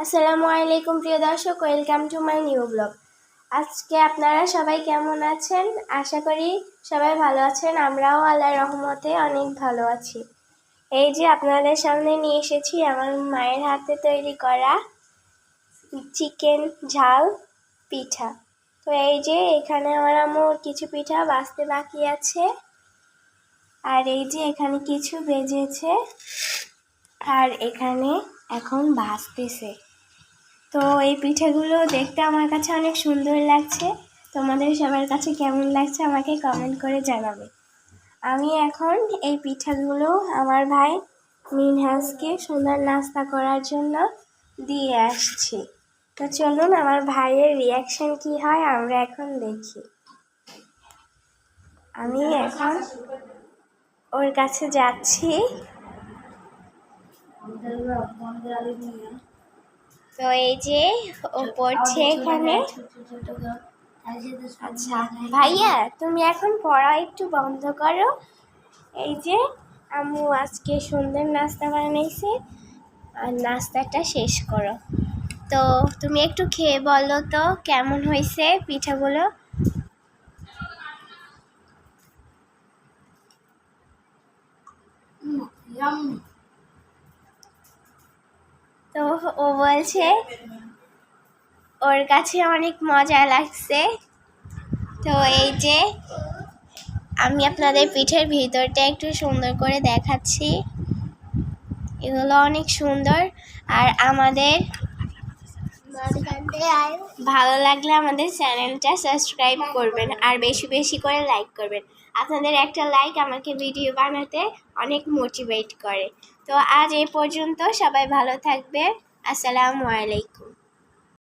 আসসালামু আলাইকুম প্রিয় দর্শক, welcome to my new blog. আজকে আপনারা সবাই কেমন আছেন? আশা করি সবাই ভালো আছেন। আমরাও আল্লাহর রহমতে অনেক ভালো আছি। এই যে আপনাদের সামনে নিয়ে এসেছি আমার মায়ের হাতে তৈরি করা চিকেন ঝাল পিঠা। তো এই যে এখানে আমার আম্মু কিছু পিঠা ভাজতে বাকি আছে, আর এই যে এখানে কিছু ভেজেছে, আর এখানে এখন ভাজতেছে। তো এই পিঠাগুলো দেখতে আমার কাছে অনেক সুন্দর লাগছে। তোমাদের সবার কাছে কেমন লাগছে আমাকে কমেন্ট করে জানাবে। আমি এখন এই পিঠাগুলো আমার ভাই মিনহাজকে সুন্দর নাস্তা করার জন্য দিয়ে আসছি। তো চলুন আমার ভাইয়ের রিয়াকশন কি হয় আমরা এখন দেখি। আমি এখন ওর কাছে যাচ্ছি। তো এই যে ও পড়ছে এখানে। আচ্ছা ভাইয়া, তুমি এখন পড়া একটু বন্ধ করো। এই যে আম্মু আজকে সুন্দর নাস্তা বানাইছে, আর নাস্তাটা শেষ করো। তো তুমি একটু খেয়ে বলো তো কেমন হয়েছে পিঠাগুলো। তো ও বলছে ওর কাছে অনেক মজা লাগছে। তো এই যে আমি আপনাদের পিঠের ভিতরটা একটু সুন্দর করে দেখাচ্ছি। এগুলো অনেক সুন্দর। আর আমাদের ভালো লাগলে আমাদের চ্যানেলটা সাবস্ক্রাইব করবেন, আর বেশি বেশি করে লাইক করবেন। আপনাদের একটা লাইক আমাকে ভিডিও বানাতে অনেক মোটিভেট করে। তো আজ এই পর্যন্ত, সবাই ভালো থাকবে। আসসালামু আলাইকুম।